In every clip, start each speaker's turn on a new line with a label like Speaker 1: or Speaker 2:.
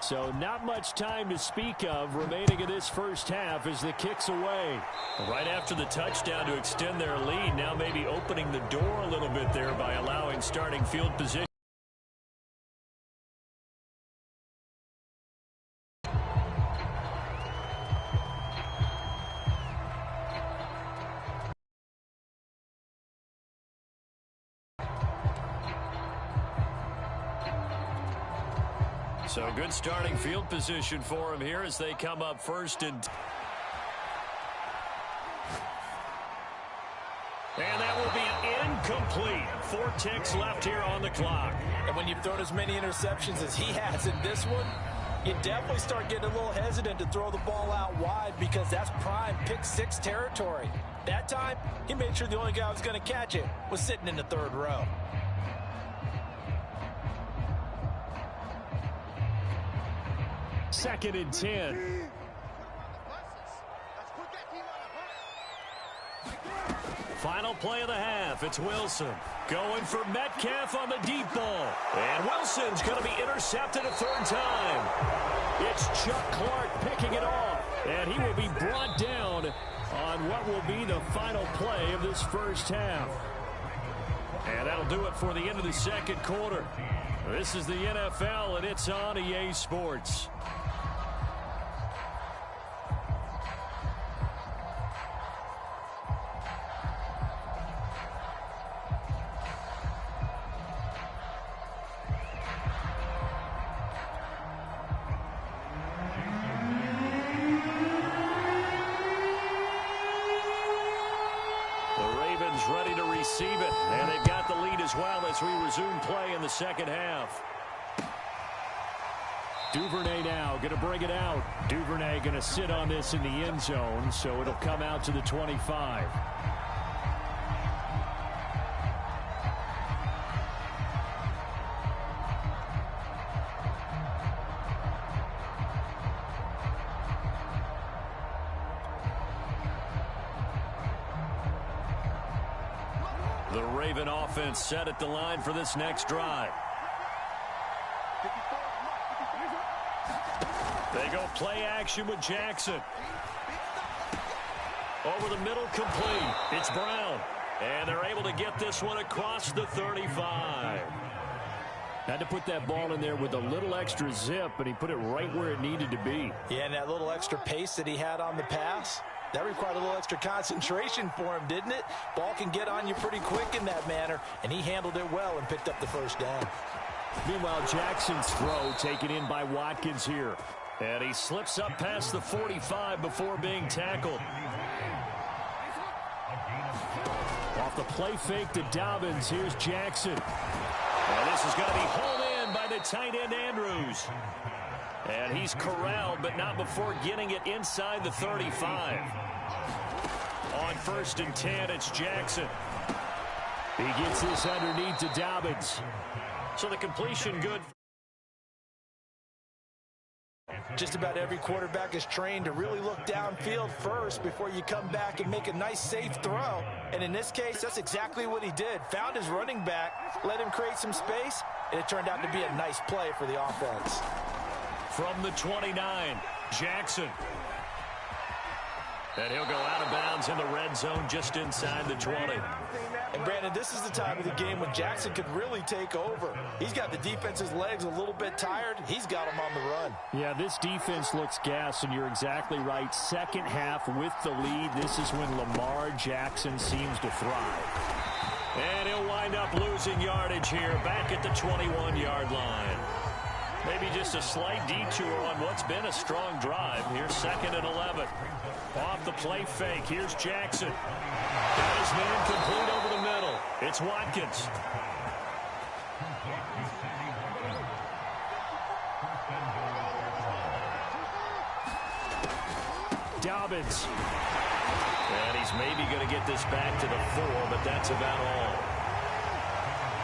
Speaker 1: So not much time to speak of remaining in this first half as the kick's away.
Speaker 2: Right after the touchdown to extend their lead, now maybe opening the door a little bit there by allowing starting field position. So good starting field position for him here as they come up first and that will be incomplete. 4 ticks left here on the clock.
Speaker 3: And when you've thrown as many interceptions as he has in this one, you definitely start getting a little hesitant to throw the ball out wide because that's prime pick-6 territory. That time, he made sure the only guy who was going to catch it was sitting in the 3rd row.
Speaker 1: Second and 10. Final play of the half. It's Wilson going for Metcalf on the deep ball. And Wilson's going to be intercepted a 3rd time. It's Chuck Clark picking it off. And he will be brought down on what will be the final play of this first half. And that'll do it for the end of the second quarter. This is the NFL, and it's on EA Sports.
Speaker 2: Ready to receive it, and they've got the lead as well as we resume play in the second half.
Speaker 1: Duvernay now going to bring it out. Duvernay going to sit on this in the end zone, so it'll come out to the 25.
Speaker 2: The Raven offense set at the line for this next drive. They go play action with Jackson. Over the middle, complete. It's Brown. And they're able to get this one across the 35.
Speaker 1: Had to put that ball in there with a little extra zip, but he put it right where it needed to be.
Speaker 3: Yeah, and that little extra pace that he had on the pass, that required a little extra concentration for him, didn't it? Ball can get on you pretty quick in that manner, and he handled it well and picked up the first down.
Speaker 1: Meanwhile, Jackson's throw taken in by Watkins here.
Speaker 2: And he slips up past the 45 before being tackled.
Speaker 1: Off the play fake to Dobbins, here's Jackson.
Speaker 2: And this is going to be hauled in by the tight end Andrews. And he's corralled, but not before getting it inside the 35. On 1st and 10, it's Jackson.
Speaker 1: He gets this underneath to Dobbins.
Speaker 2: So the completion good.
Speaker 3: Just about every quarterback is trained to really look downfield first before you come back and make a nice, safe throw. And in this case, that's exactly what he did. Found his running back, let him create some space, and it turned out to be a nice play for the offense.
Speaker 2: From the 29, Jackson. And he'll go out of bounds in the red zone just inside the 20.
Speaker 3: And, Brandon, this is the time of the game when Jackson could really take over. He's got the defense's legs a little bit tired. He's got him on the run.
Speaker 1: Yeah, this defense looks gassed, and you're exactly right. Second half with the lead, this is when Lamar Jackson seems to thrive.
Speaker 2: And he'll wind up losing yardage here back at the 21-yard line. Maybe just a slight detour on what's been a strong drive. Here's 2nd and 11. Off the play fake. Here's Jackson. Got his man complete over the middle. It's Watkins.
Speaker 1: Dobbins.
Speaker 2: And he's maybe going to get this back to the 4, but that's about all.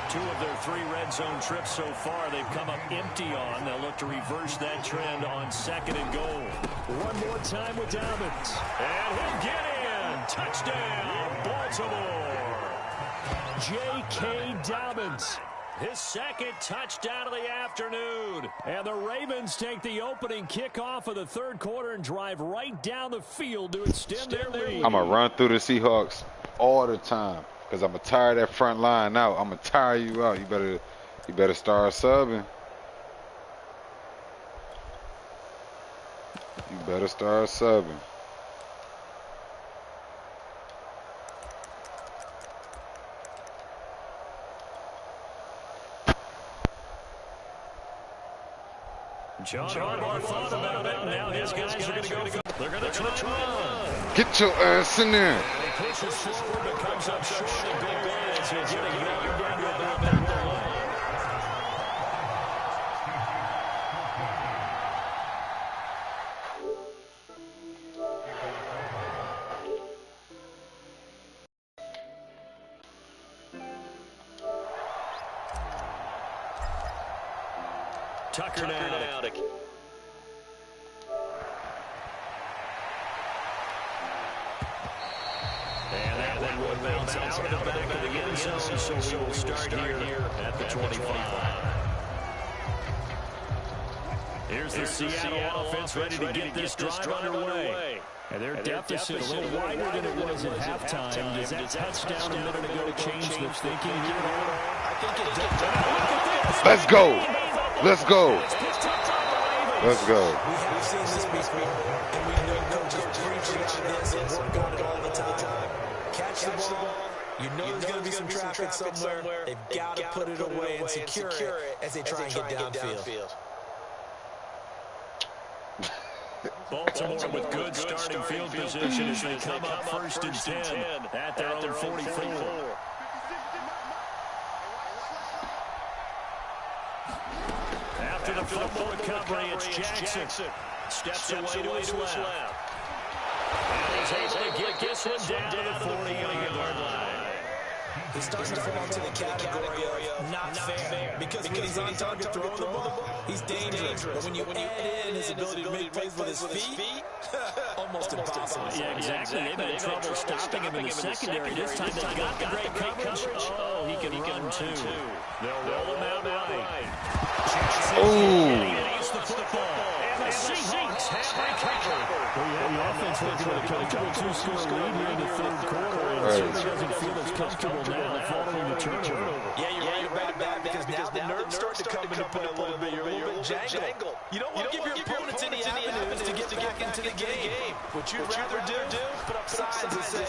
Speaker 2: 2 of their 3 red zone trips so far they've come up empty on. They'll look to reverse that trend on 2nd and goal.
Speaker 1: One more time with Dobbins.
Speaker 2: And he'll get in. Touchdown, Baltimore.
Speaker 1: J.K. Dobbins. his second touchdown of the afternoon. And the Ravens take the opening kickoff of the third quarter and drive right down the field to extend their lead.
Speaker 4: I'm going to run through the Seahawks all the time because I'm going to tire that front line out. I'm going to tire you out. You better start subbing. You better start subbing.
Speaker 1: John Harbaugh thought about it, and now his guys are going to go. They're going to try run.
Speaker 4: Get your ass in there.
Speaker 1: He pushes forward, but comes up short of goal line as he'll get a yard down to about that goal line. Tucker now. And that one will bounce out of the back of the end zone, so we will start here at the 25. Here's the Seattle offense ready to get this drive underway. And their deficit a little wider than it was at halftime. Does that touchdown a minute ago change the thinking here? I think it does.
Speaker 4: Let's go. Let's go. Let's go.
Speaker 3: We've seen this before, and we know coaches preach about this and work on it all the time. Catch the ball. You know there's going to be some traffic somewhere. They've got to put it away and secure it as they try and get downfield.
Speaker 1: Baltimore with good starting field position as they come up first and 10 at their own 44. After the fumble recovery, it's Jackson. Steps away to his left. And he's able to get this one down to the 40-yard line.
Speaker 3: He's starting to fall into the category of not fair. Because when he's on target throwing the ball, he's dangerous. But when you add in his ability to make plays with his feet, almost impossible.
Speaker 1: Yeah, exactly. They've had trouble stopping him in the secondary. This time they got the great coverage. Oh, he can run too. They'll roll him out right.
Speaker 4: Oh.
Speaker 1: The football. And the Seahawks have recovered. The offense working with a comfortable two-score lead here in the third quarter. And certainly doesn't feel as comfortable now following the turnover.
Speaker 3: Yeah, you're right about that because now the nerves start to come into play a little bit. You're a little bit jangled. You don't want to give your opponents any avenues to get back into the game. What you'd rather do, put up signs and say,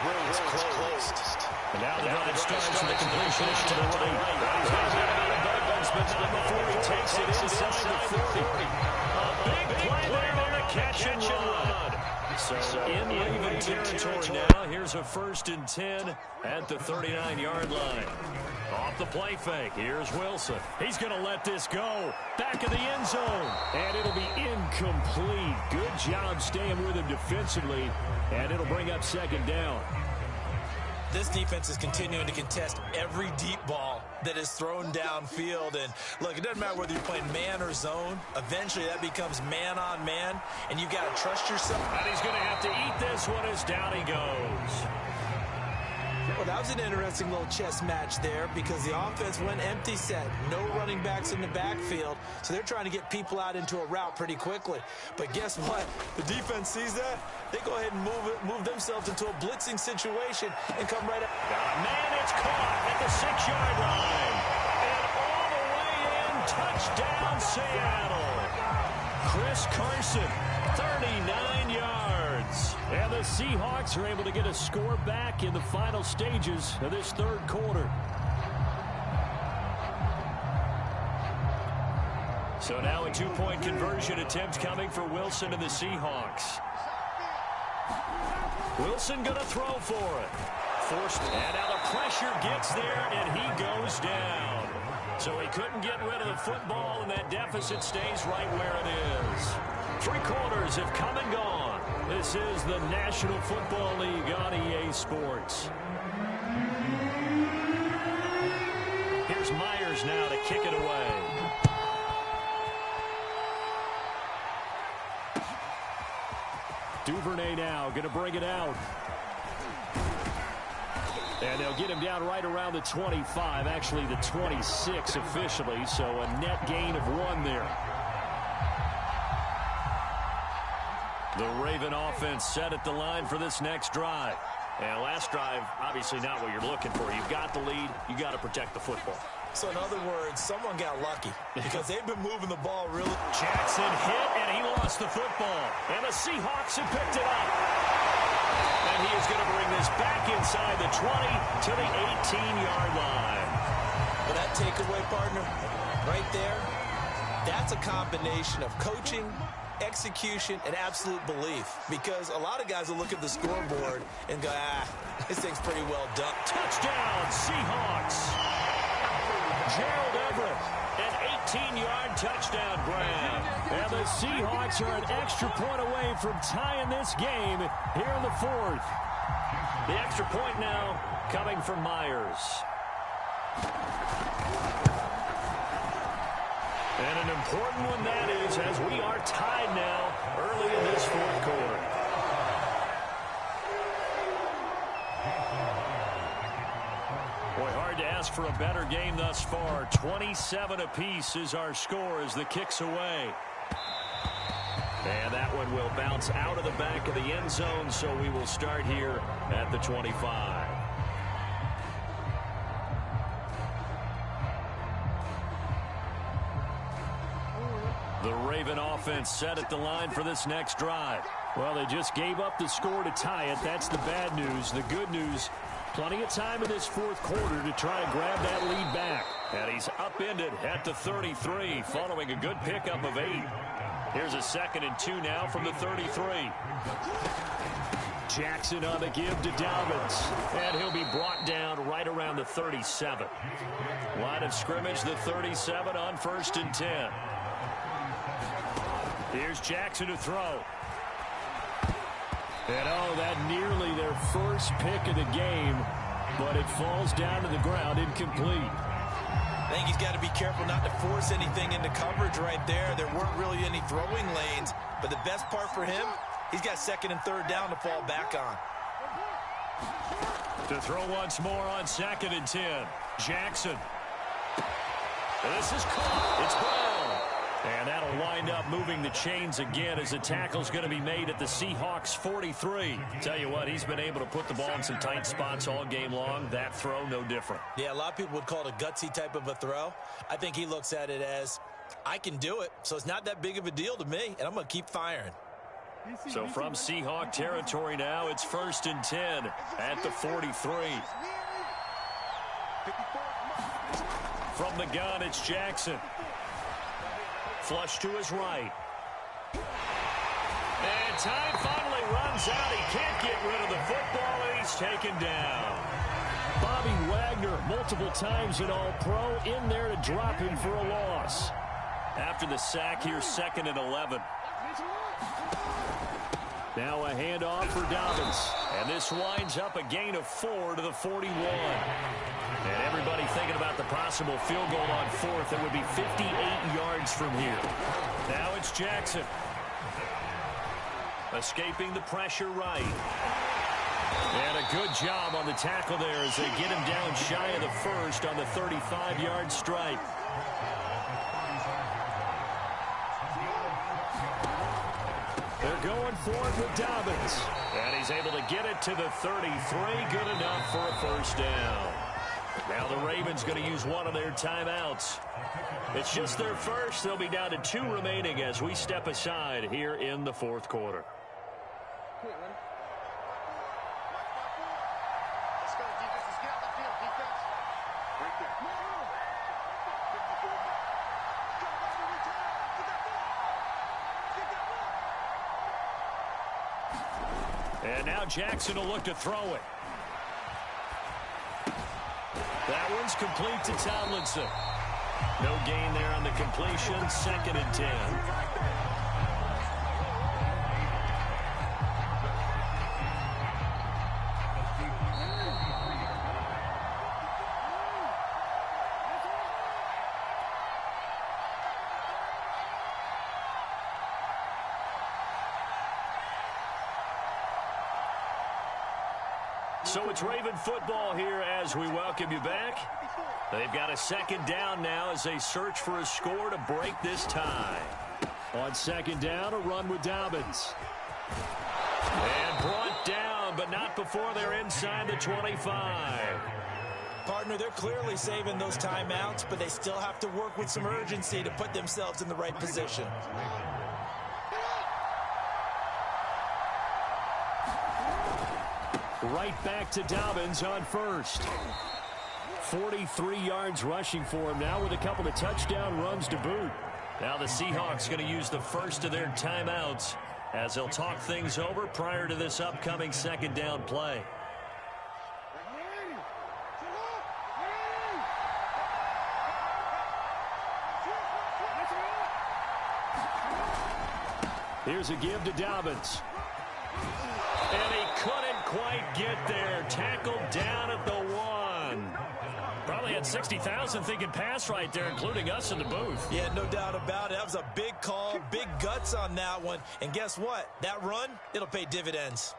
Speaker 3: road's closed.
Speaker 1: And now the drive starts with the completion to the right. But not before he takes it inside the 40. A big play there on the catch and run. So in Raven territory now. Here's a 1st and 10 at the 39-yard line. Off the play fake. Here's Wilson. He's going to let this go. Back of the end zone. And it'll be incomplete. Good job staying with him defensively. And it'll bring up 2nd down.
Speaker 3: This defense is continuing to contest every deep ball that is thrown downfield. And look, it doesn't matter whether you're playing man or zone. Eventually that becomes man on man, and you got to trust yourself.
Speaker 1: And he's going to have to eat this one as down he goes.
Speaker 3: Well, that was an interesting little chess match there because the offense went empty set. No running backs in the backfield, so they're trying to get people out into a route pretty quickly. But guess what? The defense sees that. They go ahead and move themselves into a blitzing situation and come right up.
Speaker 1: Man, it's caught at the 6-yard line. And all the way in, touchdown Seattle. Chris Carson, 39 yards. And the Seahawks are able to get a score back in the final stages of this third quarter. So now a 2-point conversion attempt coming for Wilson and the Seahawks. Wilson going to throw for it. Forced, and now the pressure gets there, and he goes down. So he couldn't get rid of the football, and that deficit stays right where it is. 3 quarters have come and gone. This is the National Football League on EA Sports. Here's Myers now to kick it away. Duvernay now going to bring it out. And they'll get him down right around the 25, actually the 26 officially, so a net gain of 1 there. The Raven offense set at the line for this next drive. And last drive, obviously not what you're looking for. You've got the lead. You got to protect the football.
Speaker 3: So in other words, someone got lucky because they've been moving the ball really.
Speaker 1: Jackson hit, and he lost the football. And the Seahawks have picked it up. And he is going to bring this back inside the 20 to the 18-yard line.
Speaker 3: But that takeaway, partner, right there, that's a combination of coaching, execution, and absolute belief. Because a lot of guys will look at the scoreboard and go, this thing's pretty well done.
Speaker 1: Touchdown, Seahawks. Gerald Everett, an 18-yard touchdown grab. And the Seahawks are an extra point away from tying this game here in the 4th. The extra point now coming from Myers. And an important one that is, as we are tied now early in this 4th quarter. Boy, hard to ask for a better game thus far. 27 apiece is our score as the kick's away. And that one will bounce out of the back of the end zone, so we will start here at the 25. The Raven offense set at the line for this next drive. Well, they just gave up the score to tie it. That's the bad news. The good news, plenty of time in this 4th quarter to try to grab that lead back. And he's upended at the 33 following a good pickup of 8. Here's a 2nd and 2 now from the 33. Jackson on the give to Dobbins. And he'll be brought down right around the 37. Line of scrimmage, the 37 on 1st and 10. Here's Jackson to throw. And that nearly their first pick of the game, but it falls down to the ground incomplete.
Speaker 3: I think he's got to be careful not to force anything into coverage right there. There weren't really any throwing lanes, but the best part for him, he's got 2nd and 3rd down to fall back on.
Speaker 1: To throw once more on 2nd and 10. Jackson. This is caught. It's Brown. And that'll wind up moving the chains again as the tackle's going to be made at the Seahawks 43. Tell you what, he's been able to put the ball in some tight spots all game long. That throw, no different.
Speaker 3: Yeah, a lot of people would call it a gutsy type of a throw. I think he looks at it as, I can do it, so it's not that big of a deal to me, and I'm going to keep firing.
Speaker 1: So from Seahawk territory now, it's 1st and 10 at the 43. From the gun, it's Jackson. Flush to his right. And time finally runs out. He can't get rid of the football, and he's taken down. Bobby Wagner, multiple times an All-Pro, in there to drop him for a loss. After the sack, here's 2nd and 11. Now a handoff for Dobbins. And this winds up a gain of 4 to the 41. And everybody thinking about the possible field goal on 4th. It would be 58 yards from here. Now it's Jackson. Escaping the pressure right. And a good job on the tackle there as they get him down shy of the 1st on the 35-yard stripe. They're going for it with Dobbins. And he's able to get it to the 33. Good enough for a 1st down. Now the Ravens going to use one of their timeouts. It's just their first. They'll be down to 2 remaining as we step aside here in the 4th quarter. And now Jackson will look to throw it. That one's complete to Tomlinson. No gain there on the completion. 2nd and 10.
Speaker 2: So it's Raven football here as we welcome you back. They've got a second down now as they search for a score to break this tie. On second down, a run with Dobbins. And brought down, but not before they're inside the 25.
Speaker 3: Partner, they're clearly saving those timeouts, but they still have to work with some urgency to put themselves in the right position.
Speaker 2: Right back to Dobbins on first. 43 yards rushing for him now with a couple of touchdown runs to boot. Now the Seahawks going to use the first of their timeouts as they'll talk things over prior to this upcoming second down play. Here's a give to Dobbins. And he couldn't quite get there. Tackled down at the 1. Probably had 60,000 thinking pass right there, including us in the booth.
Speaker 3: Yeah, no doubt about it. That was a big call, big guts on that one. And guess what? That run, it'll pay dividends.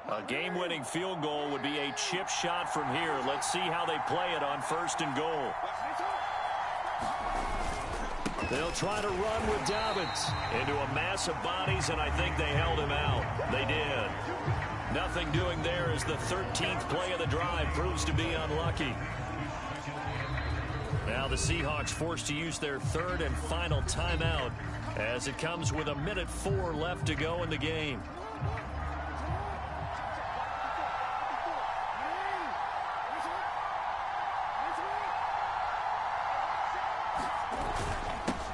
Speaker 2: A game-winning field goal would be a chip shot from here. Let's see how they play it on first and goal. They'll try to run with Dobbins into a mass of bodies, and I think they held him out. They did. Nothing doing there as the 13th play of the drive proves to be unlucky. Now the Seahawks forced to use their third and final timeout as it comes with 1:04 left to go in the game.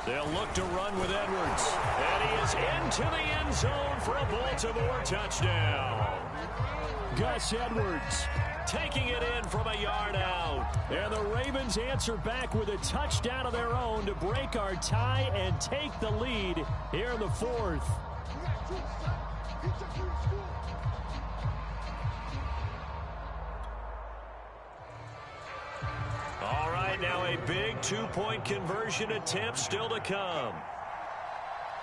Speaker 2: They'll look to run with Edwards. And he is into the end zone for a Baltimore touchdown. Gus Edwards taking it in from a yard out. And the Ravens answer back with a touchdown of their own to break our tie and take the lead here in the fourth. All right, now a big two-point conversion attempt still to come.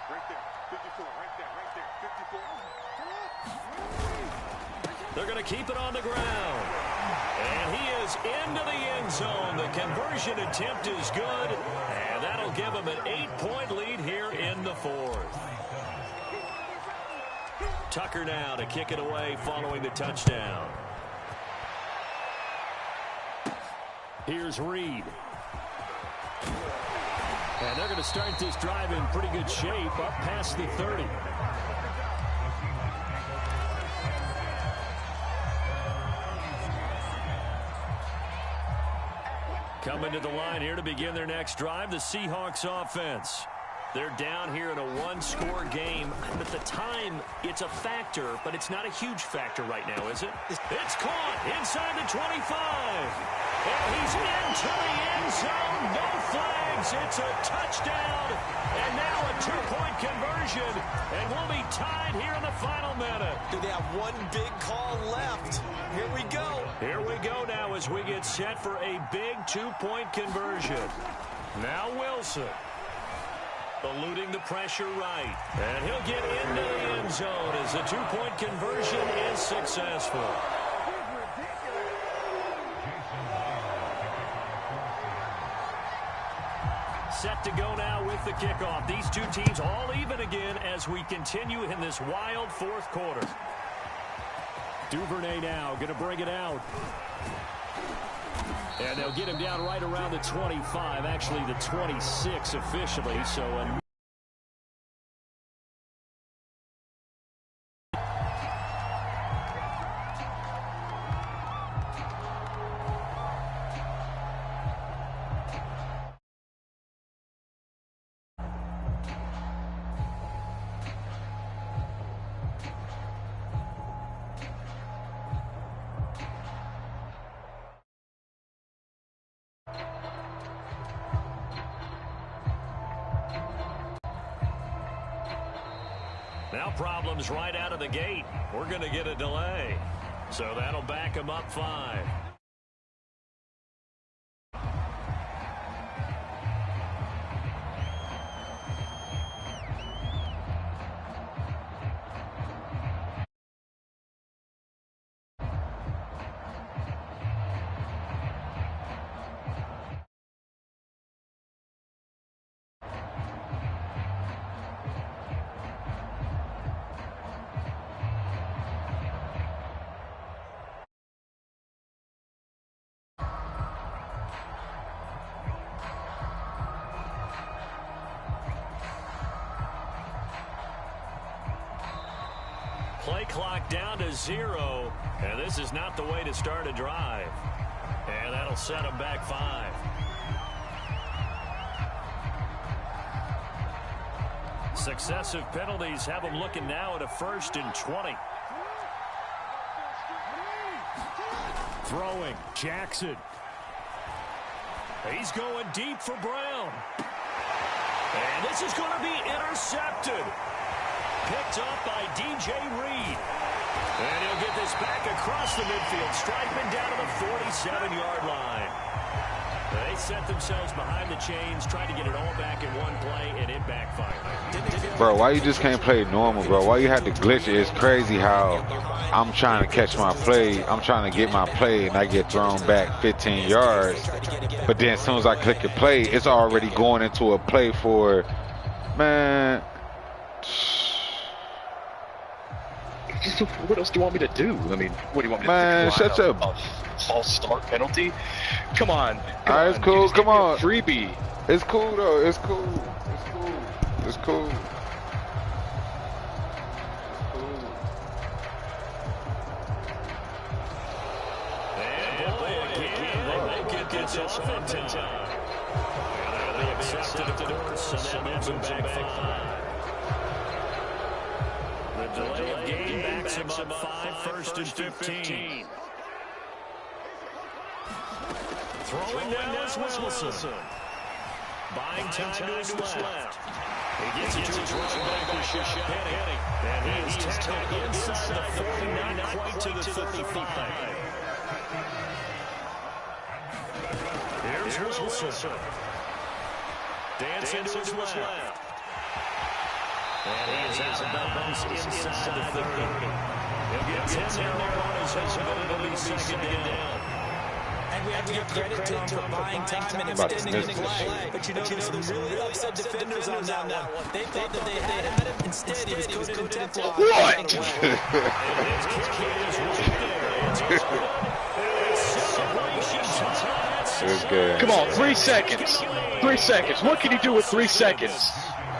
Speaker 5: Right there, 54, right there, 54.
Speaker 2: They're going to keep it on the ground. And he is into the end zone. The conversion attempt is good, and that'll give him an 8-point lead here in the fourth. Tucker now to kick it away following the touchdown. Here's Reed. And they're going to start this drive in pretty good shape up past the 30. Coming to the line here to begin their next drive, the Seahawks offense. They're down here in a one-score game. At the time, it's a factor, but it's not a huge factor right now, is it? It's caught inside the 25. And he's into the end zone. No flags. It's a touchdown. And now a two-point conversion. And we'll be tied here in the final minute.
Speaker 3: Do they have one big call left? Here we go.
Speaker 2: Here we go now as we get set for a big two-point conversion. Now Wilson. Eluding the pressure right. And he'll get into the end zone as the two-point conversion is successful. Set to go now with the kickoff. These two teams all even again as we continue in this wild fourth quarter. Duvernay now going to bring it out. And they'll get him down right around the 25, actually the 26 officially. So now problems right out of the gate. We're going to get a delay. So that'll back them up 5. play clock down to 0. And this is not the way to start a drive. And that'll set them back 5. Successive penalties have them looking now at a 1st and 20.
Speaker 1: Throwing, Jackson. He's going deep for Brown. And this is going to be intercepted. Picked up by DJ Reed. And he'll get this back across the midfield stripe and down to the 47-yard line. They set themselves behind the chains, trying to get it all back in one play, and it backfired.
Speaker 4: Bro, why you just can't play normal, bro? Why you had to glitch it? It's crazy how I'm trying to catch my play. I'm trying to get my play, and I get thrown back 15 yards. But then as soon as I click the play, it's already going into a play for, man.
Speaker 6: What else do you want me to do? I mean, what do you want me
Speaker 4: Man,
Speaker 6: to do?
Speaker 4: shut up.
Speaker 6: False start penalty? Come on.
Speaker 4: All right, it's cool. Come on.
Speaker 6: Freebie.
Speaker 4: It's cool, though. It's cool. It's cool. It's cool.
Speaker 2: And boy, again, they get this off in time. And they accepted, of course, and that moves them back 5. The delay of game backs him up 5, 1st and 15. Throwing now is Wilson. Buying time to his left. He gets it to his running back, Rashad Penny. And he is tackled inside the 40, not quite to the 35. Here's Wilson. Dancing to his left. And he is out of bounds inside the 30. He'll get 10 down there on his own, but it'll be second down.
Speaker 3: And we have to give credit to him for buying time and extending the play. But you know, there's some really upset defenders on that one. They thought that they had him. Instead, he was coated in Teflon.
Speaker 4: What?
Speaker 6: Come on, 3 seconds. 3 seconds. What can you do with 3 seconds?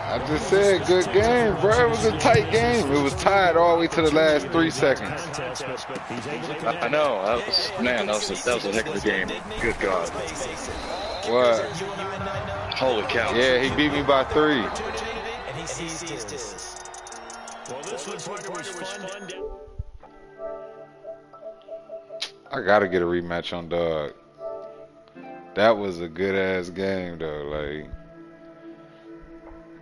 Speaker 4: I just said good game, bro. It was a tight game. It was tied all the way to the last 3 seconds.
Speaker 6: I know. That was a heck of a game. Good God.
Speaker 4: What?
Speaker 6: Holy cow.
Speaker 4: Yeah, he beat me by 3.
Speaker 3: And he seized his.
Speaker 2: Well, this was fun.
Speaker 4: I gotta get a rematch on Dog. That was a good ass game though. Like,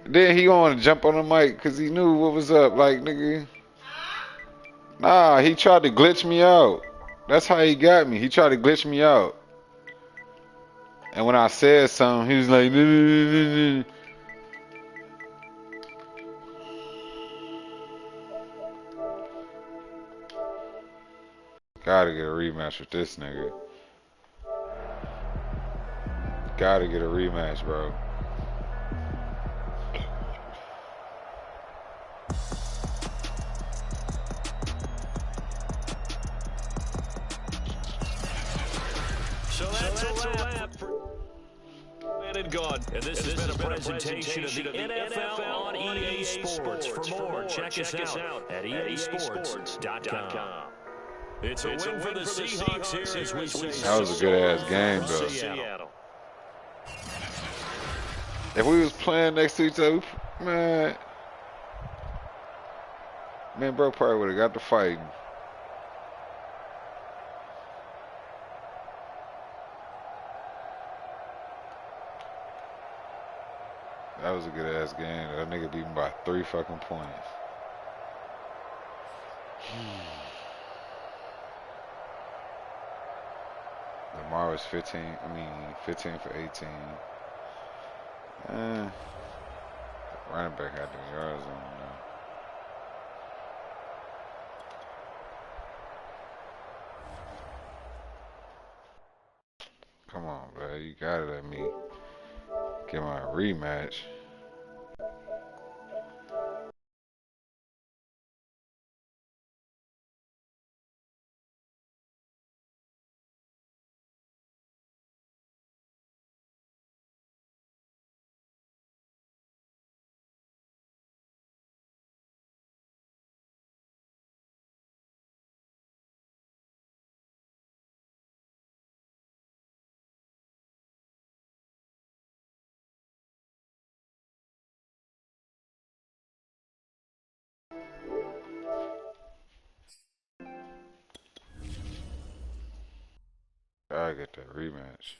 Speaker 4: then he wanted to jump on the mic because he knew what was up. Like, nigga, nah, he tried to glitch me out. That's how he got me. He tried to glitch me out. And when I said something, he was like, "No." Gotta get a rematch with this nigga. Gotta get a rematch, bro.
Speaker 2: So that's a wrap. And gone. And this has been a presentation of the NFL on EA Sports. For more, check us out at easports.com. It's a win for the Seahawks here as we say.
Speaker 4: That was a good ass game, though.
Speaker 2: Seattle.
Speaker 4: If we was playing next to each other, man, bro probably would have got the fighting. That was a good ass game. That nigga beat me by 3 fucking points. Lamar was 15 for 18. Running back had the yards on him now. Come on, bro. You gotta let me get my rematch. I get that rematch.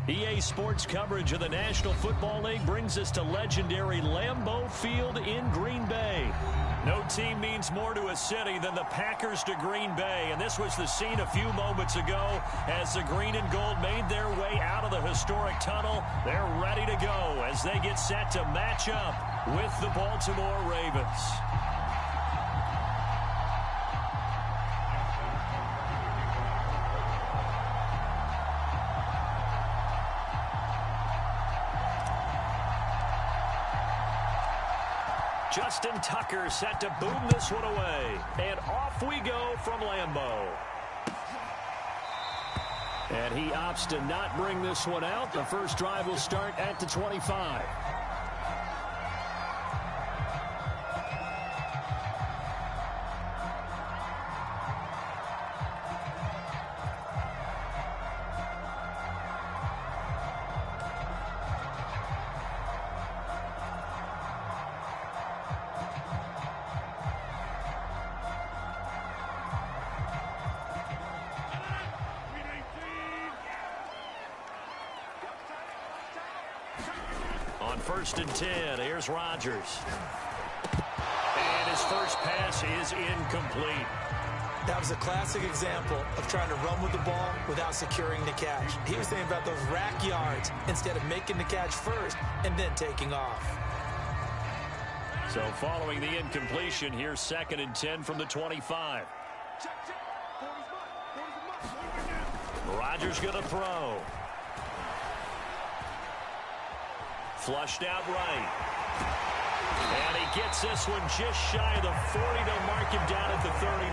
Speaker 2: EA Sports coverage of the National Football League brings us to legendary Lambeau Field in Green Bay. No team means more to a city than the Packers to Green Bay, and this was the scene a few moments ago as the green and gold made their way out of the historic tunnel. They're ready to go as they get set to match up with the Baltimore Ravens. Justin Tucker set to boom this one away. And off we go from Lambeau. And he opts to not bring this one out. The first drive will start at the 25. On 1st and 10, here's Rodgers. And his first pass is incomplete.
Speaker 3: That was a classic example of trying to run with the ball without securing the catch. He was thinking about those rack yards instead of making the catch first and then taking off.
Speaker 2: So following the incompletion, here's 2nd and 10 from the 25. Rodgers going to throw. Flushed out right. And he gets this one just shy of the 40 to mark him down at the 39.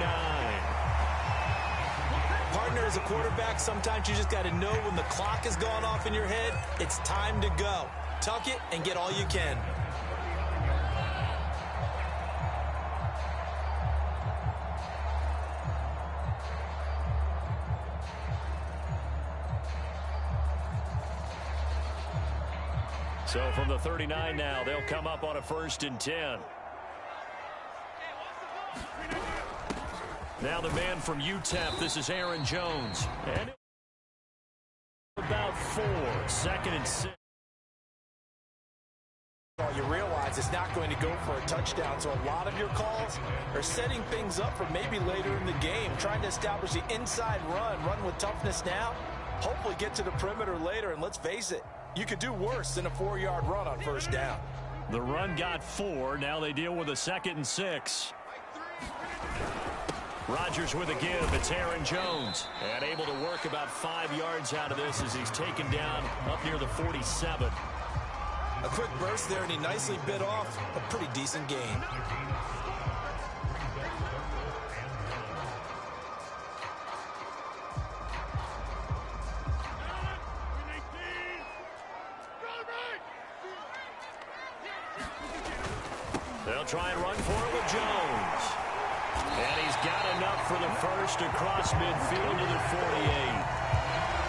Speaker 3: Partner, as a quarterback, sometimes you just got to know when the clock has gone off in your head, it's time to go. Tuck it and get all you can.
Speaker 2: So from the 39 now, they'll come up on a 1st and 10. Now the man from UTEP, this is Aaron Jones. And about 4, 2nd and 6.
Speaker 3: You realize it's not going to go for a touchdown, so a lot of your calls are setting things up for maybe later in the game, trying to establish the inside run with toughness now, hopefully get to the perimeter later, and let's face it, you could do worse than a 4-yard run on 1st down.
Speaker 2: The run got 4. Now they deal with a 2nd and 6. Rodgers with a give. It's Aaron Jones. And able to work about 5 yards out of this as he's taken down up near the 47.
Speaker 3: A quick burst there, and he nicely bit off a pretty decent gain.
Speaker 2: They'll try and run for it with Jones. And he's got enough for the first across midfield to the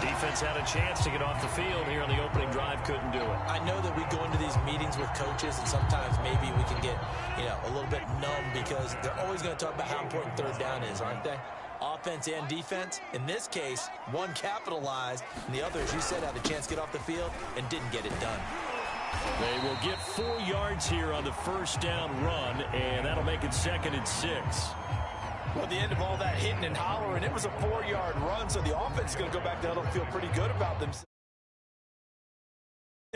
Speaker 2: 48. Defense had a chance to get off the field here on the opening drive, couldn't do it.
Speaker 3: I know that we go into these meetings with coaches, and sometimes maybe we can get, a little bit numb because they're always going to talk about how important 3rd down is, aren't they? Offense and defense. In this case, one capitalized, and the other, as you said, had a chance to get off the field and didn't get it done.
Speaker 2: They will get 4 yards here on the 1st down run, and that'll make it 2nd and 6.
Speaker 3: Well, at the end of all that hitting and hollering, it was a 4-yard run, so the offense is going to go back down and feel pretty good about themselves.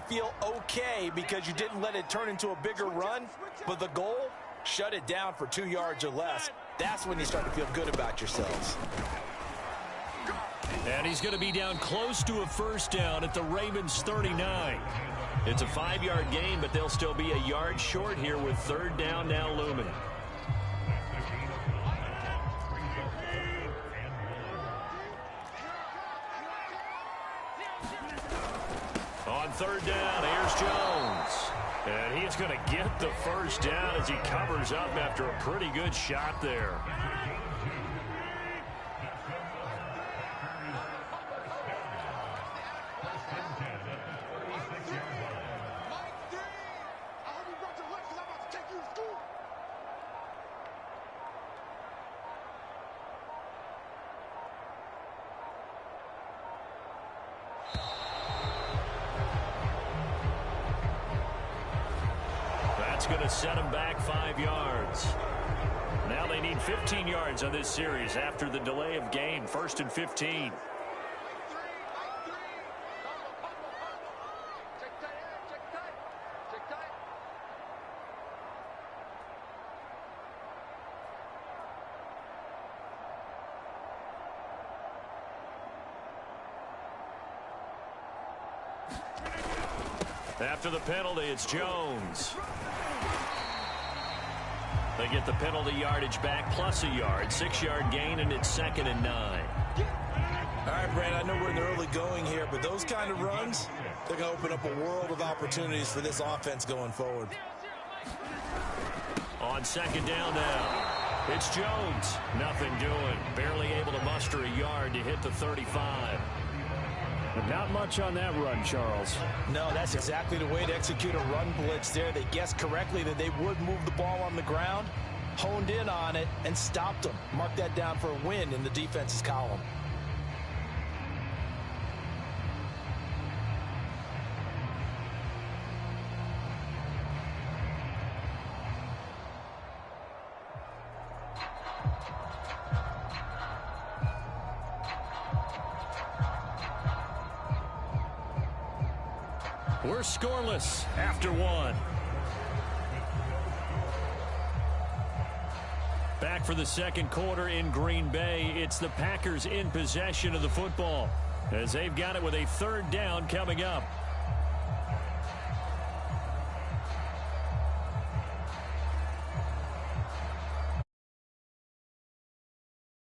Speaker 3: Feel okay because you didn't let it turn into a bigger run, but the goal, shut it down for 2 yards or less. That's when you start to feel good about yourselves.
Speaker 2: And he's going to be down close to a 1st down at the Ravens 39. It's a 5-yard gain, but they'll still be a yard short here with 3rd down now looming. On 3rd down, here's Jones. And he's going to get the 1st down as he covers up after a pretty good shot there. That's going to set them back 5 yards. Now they need 15 yards on this series after the delay of game. 1st and 15. After the penalty, it's Jones. They get the penalty yardage back plus a yard. 6-yard gain, and it's 2nd and 9.
Speaker 3: All right, Brad, I know we're in the early going here, but those kind of runs, they're going to open up a world of opportunities for this offense going forward.
Speaker 2: On 2nd down now, it's Jones. Nothing doing. Barely able to muster a yard to hit the 35.
Speaker 1: But not much on that run, Charles.
Speaker 3: No, that's exactly the way to execute a run blitz there. They guessed correctly that they would move the ball on the ground, honed in on it, and stopped them. Mark that down for a win in the defense's column.
Speaker 2: We're scoreless after 1. Back for the 2nd quarter in Green Bay. It's the Packers in possession of the football as they've got it with a 3rd down coming up.